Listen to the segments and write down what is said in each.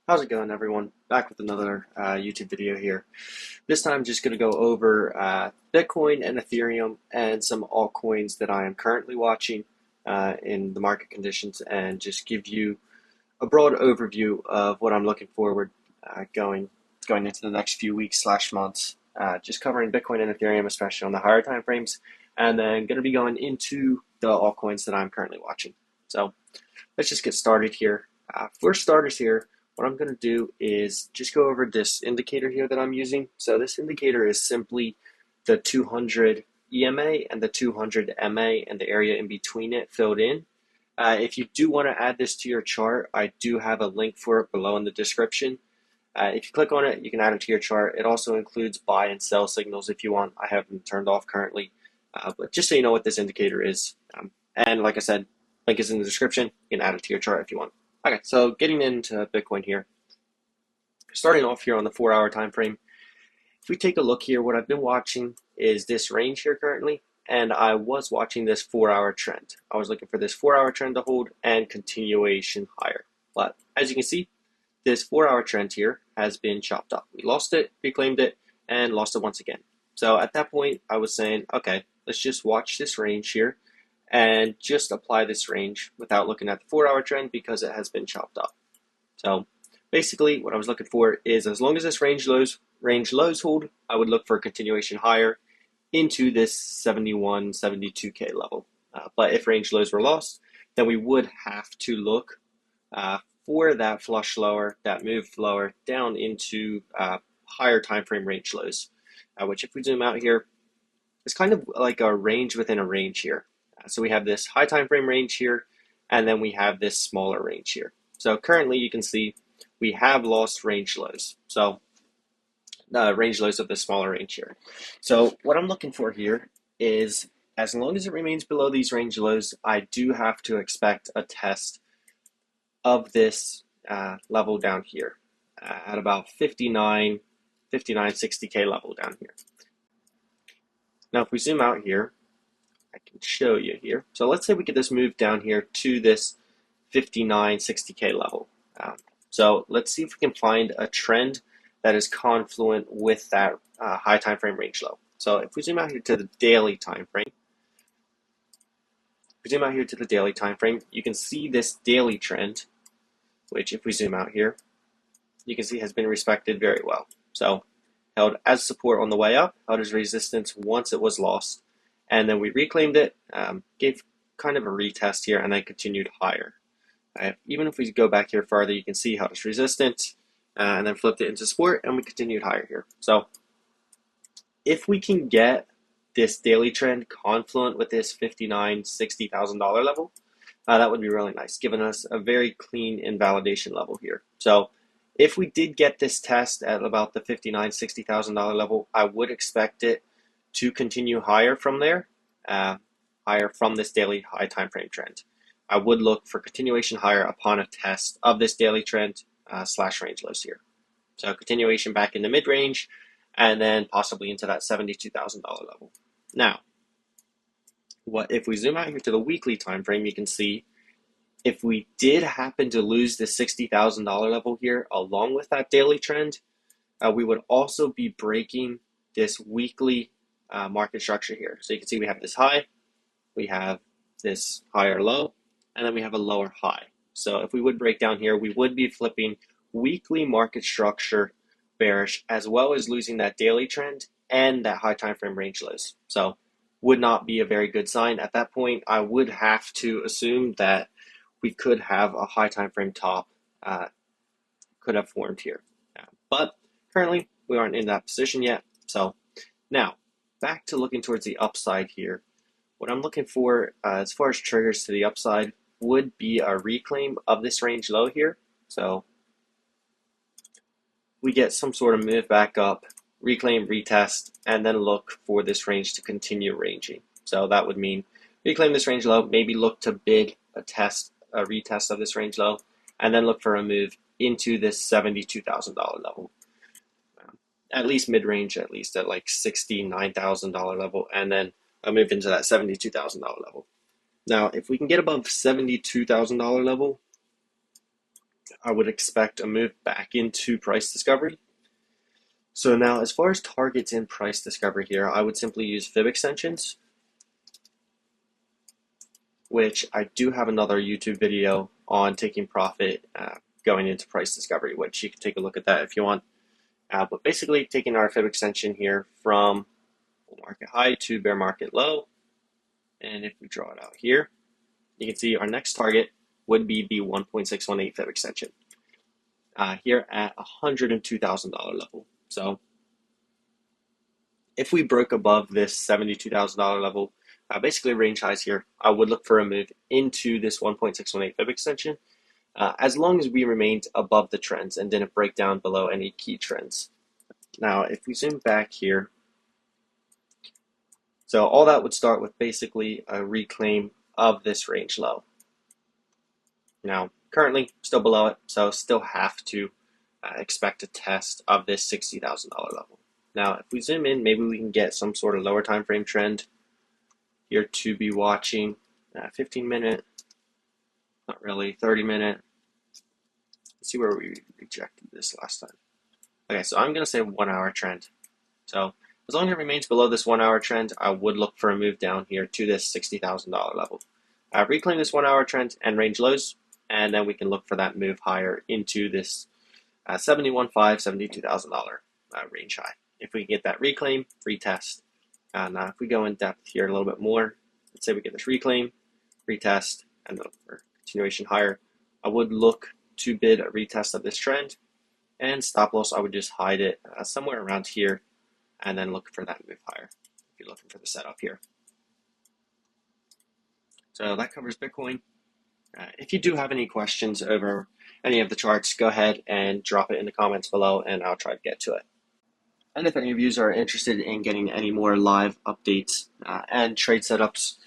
How's it going, everyone? Back with another YouTube video here. This time, just going to go over Bitcoin and Ethereum and some altcoins that I am currently watching in the market conditions, and just give you a broad overview of what I'm looking forward going into the next few weeks slash months. Just covering Bitcoin and Ethereum, especially on the higher time frames, and then going to be going into the altcoins that I'm currently watching. So let's just get started here. For starters here, what I'm going to do is just go over this indicator here that I'm using. So this indicator is simply the 200 EMA and the 200 MA and the area in between it filled in. If you do want to add this to your chart, I do have a link for it below in the description. If you click on it, you can add it to your chart. It also includes buy and sell signals if you want. I have them turned off currently, but just so you know what this indicator is. And like I said, link is in the description. You can add it to your chart if you want. Okay, so getting into Bitcoin here. Starting off here on the 4-hour time frame. If we take a look here, what I've been watching is this range here currently, and I was watching this 4-hour trend. I was looking for this 4-hour trend to hold and continuation higher. But as you can see, this 4-hour trend here has been chopped up. We lost it, reclaimed it, and lost it once again. So at that point, I was saying, okay, let's just watch this range here and just apply this range without looking at the 4-hour trend because it has been chopped up. So basically what I was looking for is, as long as this range lows hold, I would look for a continuation higher into this 71, 72K level. But if range lows were lost, then we would have to look for that flush lower, that move lower down into higher time frame range lows, which if we zoom out here, it's kind of like a range within a range here. So we have this high time frame range here, and then we have this smaller range here. So currently you can see we have lost range lows. So range lows of the smaller range here. So what I'm looking for here is, as long as it remains below these range lows, I do have to expect a test of this level down here at about 59, 60K level down here. Now if we zoom out here, I can show you here. So let's say we get this move down here to this 59, 60K level. So let's see if we can find a trend that is confluent with that high time frame range low. So if we zoom out here to the daily time frame, you can see this daily trend, which if we zoom out here, you can see has been respected very well. So held as support on the way up, held as resistance once it was lost, and then we reclaimed it, gave kind of a retest here, and then continued higher. Even if we go back here farther, you can see how it's resistant, and then flipped it into support, and we continued higher here. So if we can get this daily trend confluent with this $59,000, $60,000 level, that would be really nice, giving us a very clean invalidation level here. So if we did get this test at about the $59,000, $60,000 level, I would expect it to continue higher from there, higher from this daily high time frame trend. I would look for continuation higher upon a test of this daily trend slash range lows here. So continuation back in the mid range, and then possibly into that $72,000 level. Now, what if we zoom out here to the weekly time frame, you can see if we did happen to lose the $60,000 level here along with that daily trend, we would also be breaking this weekly market structure here. So you can see we have this high, we have this higher low, and then we have a lower high. So if we would break down here, we would be flipping weekly market structure bearish, as well as losing that daily trend and that high time frame range lows. So would not be a very good sign. At that point, I would have to assume that we could have a high time frame top could have formed here. But currently, we aren't in that position yet. So now, back to looking towards the upside here. What I'm looking for as far as triggers to the upside would be a reclaim of this range low here. So we get some sort of move back up, reclaim, retest, and then look for this range to continue ranging. So that would mean reclaim this range low, maybe look to bid a retest of this range low, and then look for a move into this $72,000 level. At least mid-range, at least at like $69,000 level, and then a move into that $72,000 level. Now, if we can get above $72,000 level, I would expect a move back into price discovery. So now, as far as targets in price discovery here, I would simply use fib extensions, which I do have another YouTube video on taking profit going into price discovery, which you can take a look at that if you want. But basically, taking our fib extension here from bull market high to bear market low, and if we draw it out here, you can see our next target would be the 1.618 fib extension here at $102,000 level. So if we broke above this $72,000 level, basically range highs here, I would look for a move into this 1.618 fib extension as long as we remained above the trends and didn't break down below any key trends. Now, if we zoom back here, so all that would start with basically a reclaim of this range low. Now, currently still below it, so still have to expect a test of this $60,000 level. Now, if we zoom in, maybe we can get some sort of lower time frame trend here to be watching. 15-minute, not really, 30-minute. Let's see where we rejected this last time. Okay, so I'm going to say 1 hour trend. So as long as it remains below this 1 hour trend, I would look for a move down here to this $60,000 level. Reclaim this 1 hour trend and range lows, and then we can look for that move higher into this $71,500, $72,000 range high. If we get that reclaim, retest. Now, if we go in depth here a little bit more, let's say we get this reclaim, retest, and look for continuation higher, I would look to bid a retest of this trend, and stop loss, I would just hide it somewhere around here, and then look for that move higher if you're looking for the setup here. So that covers Bitcoin. If you do have any questions over any of the charts, go ahead and drop it in the comments below, and I'll try to get to it. And if any of you are interested in getting any more live updates and trade setups,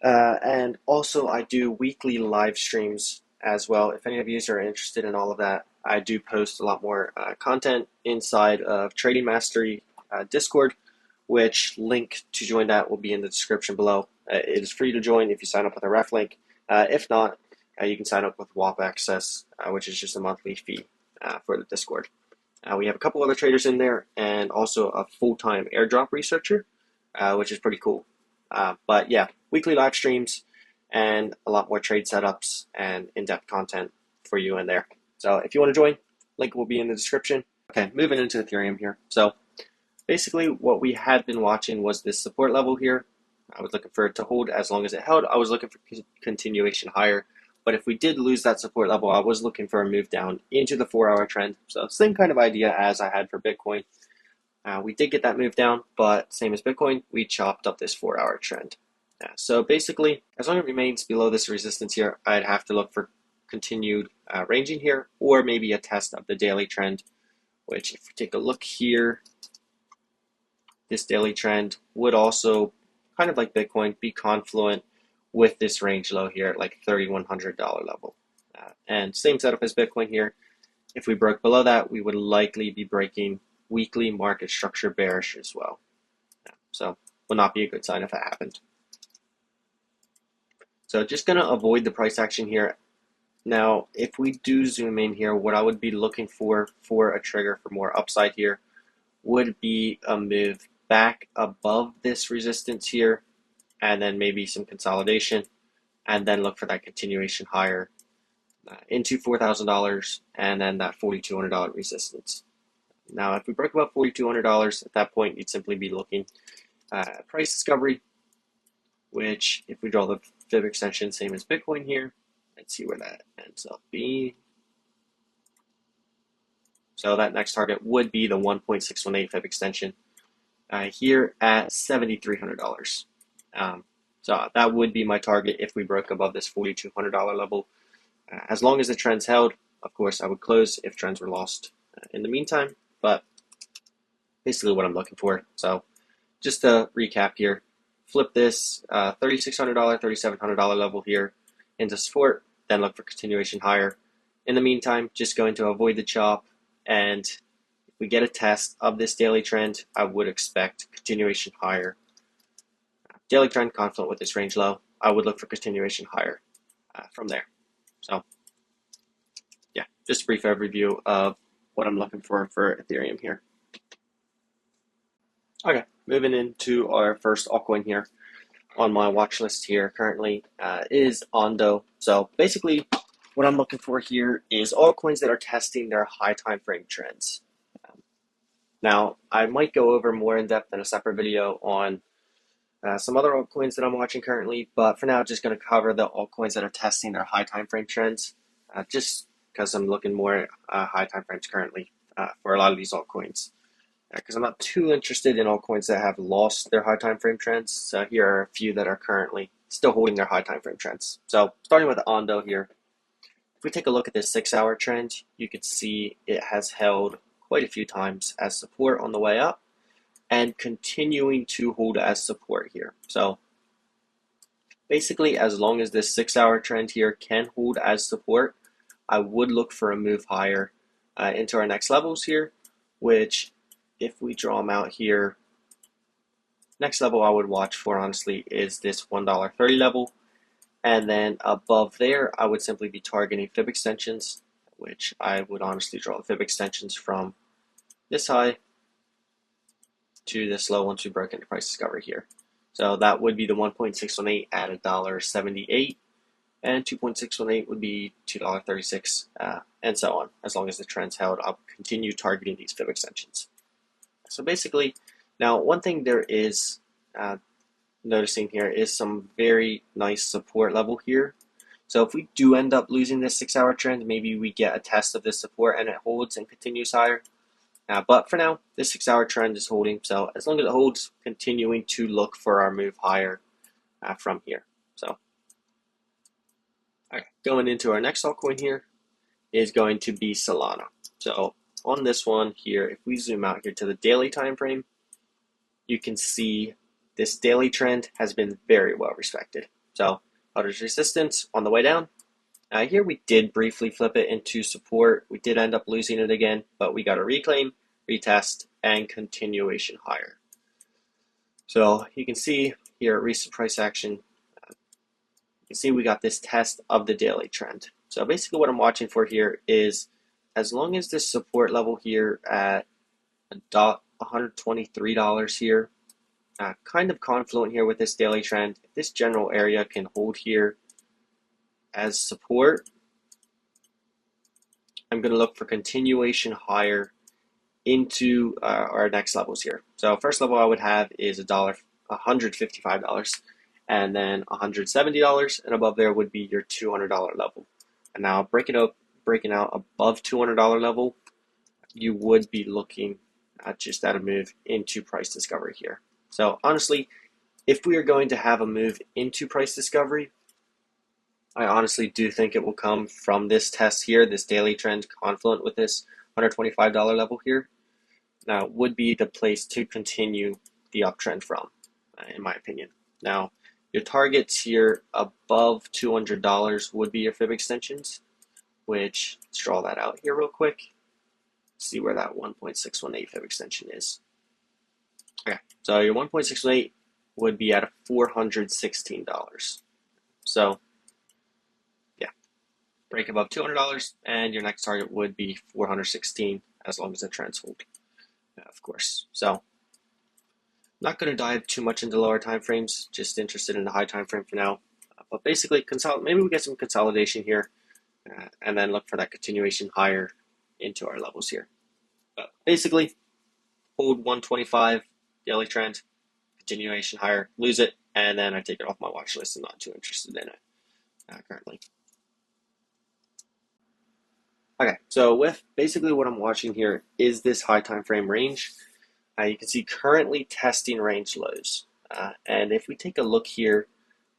and also I do weekly live streams as well. If any of you are interested in all of that, I do post a lot more content inside of Trading Mastery Discord, which link to join that will be in the description below. It is free to join if you sign up with a ref link. If not, you can sign up with WAP Access, which is just a monthly fee for the Discord. We have a couple other traders in there, and also a full-time airdrop researcher, which is pretty cool. But yeah, weekly live streams and a lot more trade setups and in-depth content for you in there. So if you want to join, link will be in the description. Okay, moving into Ethereum here. So basically what we had been watching was this support level here. I was looking for it to hold. As long as it held, I was looking for continuation higher. But if we did lose that support level, I was looking for a move down into the 4 hour trend. So same kind of idea as I had for Bitcoin. We did get that move down, but same as Bitcoin, we chopped up this 4 hour trend. So basically, as long as it remains below this resistance here, I'd have to look for continued ranging here, or maybe a test of the daily trend, which if we take a look here, this daily trend would also, kind of like Bitcoin, be confluent with this range low here at like $3,100 level. And same setup as Bitcoin here. If we broke below that, we would likely be breaking weekly market structure bearish as well. So will not be a good sign if that happened. So just going to avoid the price action here. Now, if we do zoom in here, what I would be looking for a trigger for more upside here would be a move back above this resistance here, and then maybe some consolidation, and then look for that continuation higher into $4,000, and then that $4,200 resistance. Now, if we break above $4,200, at that point, you'd simply be looking at price discovery, which if we draw the fib extension, same as Bitcoin here, let's see where that ends up being. So that next target would be the 1.618 fib extension here at $7,300. So that would be my target if we broke above this $4,200 level. As long as the trends held, of course, I would close if trends were lost in the meantime, but basically what I'm looking for. So just to recap here, flip this $3,600, $3,700 level here into support, then look for continuation higher. In the meantime, just going to avoid the chop, and if we get a test of this daily trend, I would expect continuation higher. Daily trend confluent with this range low, I would look for continuation higher from there. So, yeah. just a brief overview of what I'm looking for Ethereum here. Okay, moving into our first altcoin here on my watch list here currently is Ondo. So basically, what I'm looking for here is altcoins that are testing their high time frame trends. Now, I might go over more in depth in a separate video on some other altcoins that I'm watching currently, but for now, just going to cover the altcoins that are testing their high time frame trends, just because I'm looking more at high time frames currently for a lot of these altcoins. Because I'm not too interested in altcoins that have lost their high time frame trends. So here are a few that are currently still holding their high time frame trends. So starting with Ondo here, if we take a look at this 6-hour trend, you can see it has held quite a few times as support on the way up and continuing to hold as support here. So basically, as long as this 6-hour trend here can hold as support, I would look for a move higher into our next levels here, which if we draw them out here, next level I would watch for honestly is this $1.30 level. And then above there, I would simply be targeting fib extensions, which I would honestly draw the fib extensions from this high to this low once we broke into price discovery here. So that would be the 1.618 at $1.78, and 2.618 would be $2.36, and so on. As long as the trend's held, I'll continue targeting these fib extensions. So basically, now one thing there is noticing here is some very nice support level here. So if we do end up losing this 6-hour trend, maybe we get a test of this support and it holds and continues higher. But for now, this 6-hour trend is holding. So as long as it holds, continuing to look for our move higher from here. So going into our next altcoin here is going to be Solana. So on this one here, if we zoom out here to the daily time frame, you can see this daily trend has been very well respected. So held as resistance on the way down. Here we did briefly flip it into support. We did end up losing it again, but we got a reclaim, retest, and continuation higher. So you can see here at recent price action, you can see we got this test of the daily trend. So basically what I'm watching for here is as long as this support level here at $123 here, kind of confluent here with this daily trend, if this general area can hold here as support, I'm going to look for continuation higher into our next levels here. So first level I would have is $155, and then $170, and above there would be your $200 level. And now breaking out above $200 level, you would be looking just at a move into price discovery here. So honestly, if we are going to have a move into price discovery, I honestly do think it will come from this test here, this daily trend confluent with this $125 level here. Now, would be the place to continue the uptrend from, in my opinion. Now, your targets here above $200 would be your fib extensions, which let's draw that out here real quick. See where that 1.618 fib extension is. Okay, so your 1.618 would be at $416. So, yeah, break above $200, and your next target would be $416 as long as the trends hold, of course. So, not going to dive too much into lower time frames, just interested in the high time frame for now. But basically, maybe we get some consolidation here, and then look for that continuation higher into our levels here. But basically, hold 125 daily trend, continuation higher, lose it, and then I take it off my watch list. I'm not too interested in it currently. Okay, so with basically what I'm watching here is this high time frame range. You can see currently testing range lows. And if we take a look here,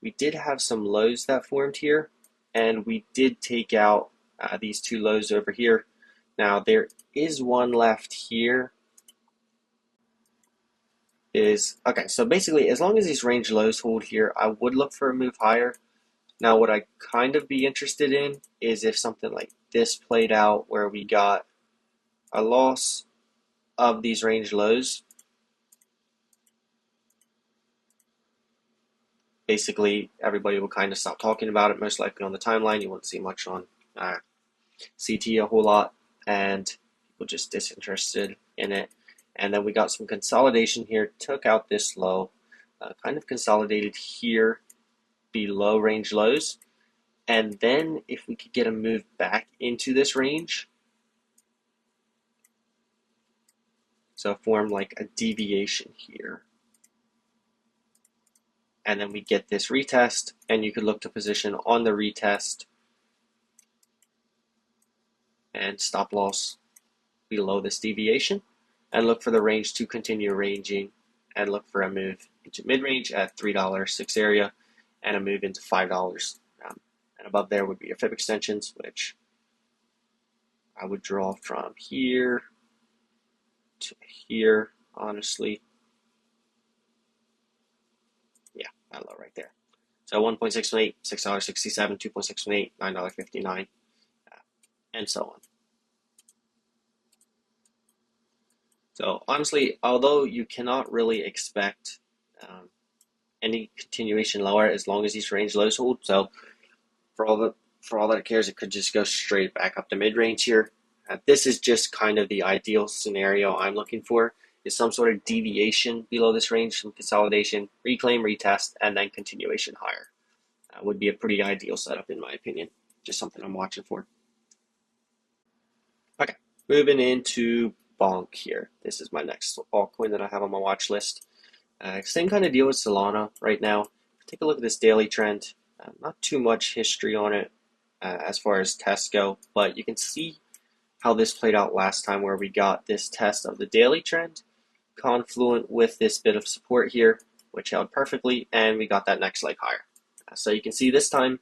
we did have some lows that formed here, and we did take out these two lows over here. Now there is one left here. Okay, so basically as long as these range lows hold here, I would look for a move higher. Now what I kind of be interested in is if something like this played out where we got a loss of these range lows. Basically, everybody will kind of stop talking about it, most likely on the timeline. You won't see much on CT a whole lot, and people just disinterested in it. And then we got some consolidation here, took out this low, kind of consolidated here below range lows. And then if we could get a move back into this range, so form like a deviation here. And then we get this retest, and you could look to position on the retest and stop loss below this deviation, and look for the range to continue ranging, and look for a move into mid-range at $3 6 area, and a move into $5. And above there would be your fib extensions, which I would draw from here to here, honestly. Yeah, that low right there. So 1.618, $6.67, 2.618, $9.59, and so on. So honestly, although you cannot really expect any continuation lower as long as these range lows hold, so for all that it cares, it could just go straight back up to mid-range here. This is just kind of the ideal scenario I'm looking for, is some sort of deviation below this range, some consolidation, reclaim, retest, and then continuation higher. Would be a pretty ideal setup in my opinion. Just something I'm watching for. Okay, moving into Bonk here. This is my next altcoin that I have on my watch list. Same kind of deal with Solana right now. Take a look at this daily trend. Not too much history on it as far as tests go, but you can see how this played out last time, where we got this test of the daily trend confluent with this bit of support here, which held perfectly, and we got that next leg higher. So you can see this time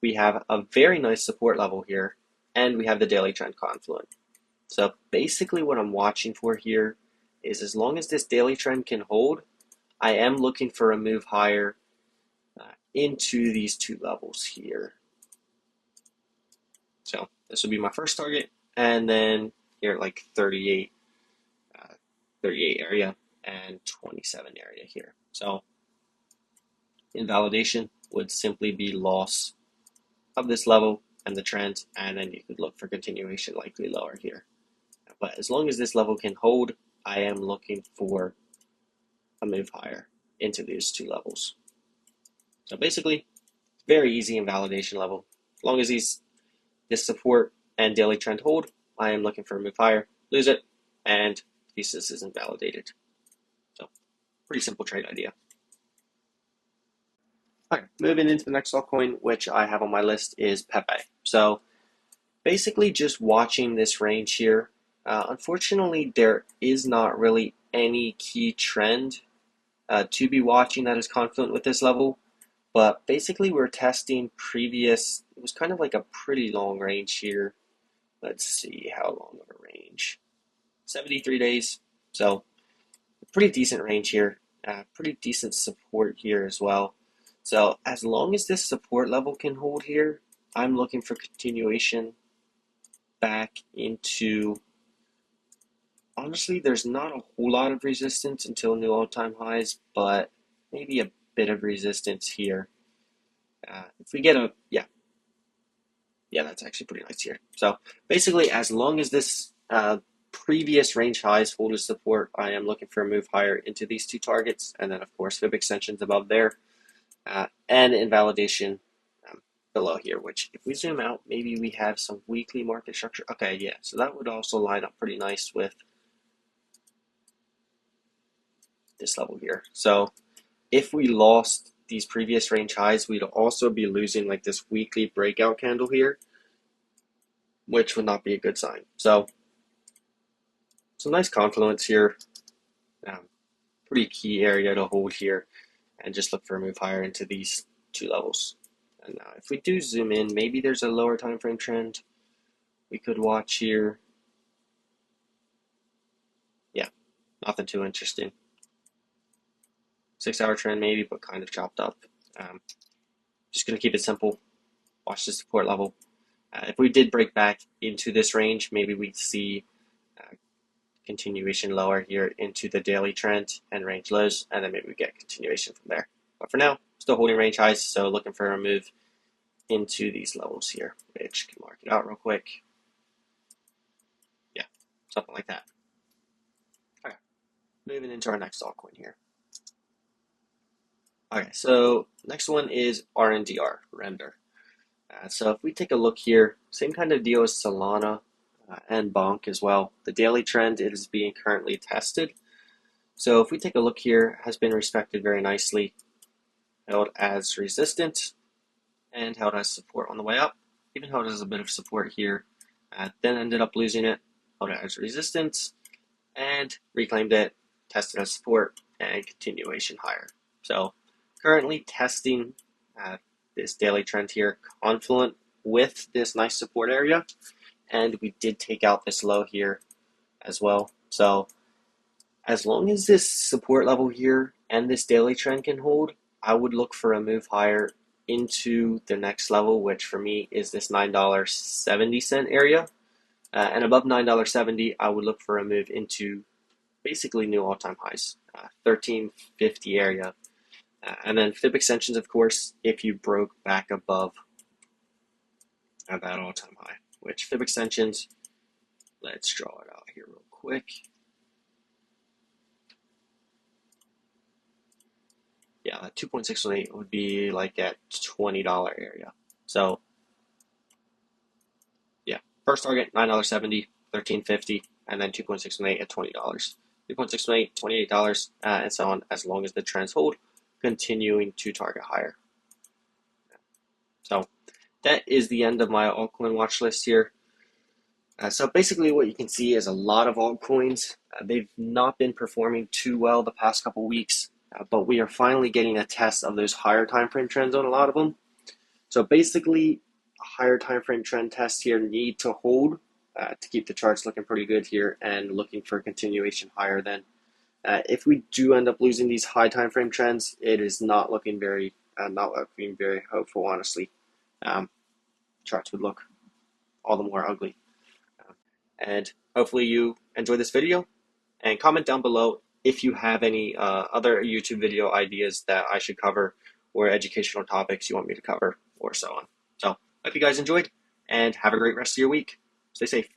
we have a very nice support level here, and we have the daily trend confluent. So basically what I'm watching for here is, as long as this daily trend can hold, I am looking for a move higher into these two levels here. So this would be my first target, and then here at like 38 area and 27 area here. So invalidation would simply be loss of this level and the trend, and then you could look for continuation likely lower here. But as long as this level can hold, I am looking for a move higher into these two levels. So basically, very easy invalidation level. As long as this support and daily trend hold, I am looking for a move higher, lose it, and thesis is invalidated. So pretty simple trade idea. Okay, moving into the next altcoin, which I have on my list, is Pepe. So basically just watching this range here. Unfortunately, there is not really any key trend to be watching that is confluent with this level. But basically we're testing previous, it was kind of like a pretty long range here. Let's see how long of a range. 73 days. So pretty decent range here. Pretty decent support here as well. So as long as this support level can hold here, I'm looking for continuation back into, honestly, there's not a whole lot of resistance until new all-time highs, but maybe a bit of resistance here. If we get yeah, that's actually pretty nice here. So basically, as long as this previous range highs hold as support, I am looking for a move higher into these two targets, and then of course fib extensions above there, and invalidation below here, which if we zoom out, maybe we have some weekly market structure. Okay, yeah, so that would also line up pretty nice with this level here. So if we lost these previous range highs, we'd also be losing like this weekly breakout candle here, which would not be a good sign. So some nice confluence here, pretty key area to hold here, and just look for a move higher into these two levels. And now if we do zoom in, maybe there's a lower time frame trend we could watch here. Yeah, nothing too interesting. 6 hour trend maybe, but kind of chopped up. Just going to keep it simple. Watch the support level. If we did break back into this range, maybe we'd see continuation lower here into the daily trend and range lows, and then maybe we get continuation from there. But for now, still holding range highs, so looking for a move into these levels here, which can mark it out real quick. something like that. Okay, moving into our next altcoin here. Okay, so next one is RNDR, render. So if we take a look here, same kind of deal as Solana and Bonk as well. The daily trend is being currently tested. So if we take a look here, has been respected very nicely, held as resistance and held as support on the way up, even held as a bit of support here, then ended up losing it, held it as resistance, and reclaimed it, tested as support, and continuation higher. So currently testing this daily trend here, confluent with this nice support area, and we did take out this low here as well. So as long as this support level here and this daily trend can hold, I would look for a move higher into the next level, which for me is this $9.70 area. And above $9.70, I would look for a move into basically new all-time highs, 1350 area. And then fib extensions, of course, if you broke back above that all-time high, which fib extensions, let's draw it out here real quick. Yeah, that 2.618 would be like at $20 area. So yeah, first target $9.70, $13.50, and then 2.618 at $20. 2.618, $28, and so on, as long as the trends hold, continuing to target higher. So that is the end of my altcoin watch list here. So basically what you can see is a lot of altcoins. They've not been performing too well the past couple weeks, but we are finally getting a test of those higher time frame trends on a lot of them. So basically, higher time frame trend tests here need to hold to keep the charts looking pretty good here and looking for continuation higher then. If we do end up losing these high time frame trends, it is not looking very hopeful, honestly. Charts would look all the more ugly. And hopefully you enjoyed this video, and comment down below if you have any other YouTube video ideas that I should cover or educational topics you want me to cover or so on. So hope you guys enjoyed and have a great rest of your week. Stay safe.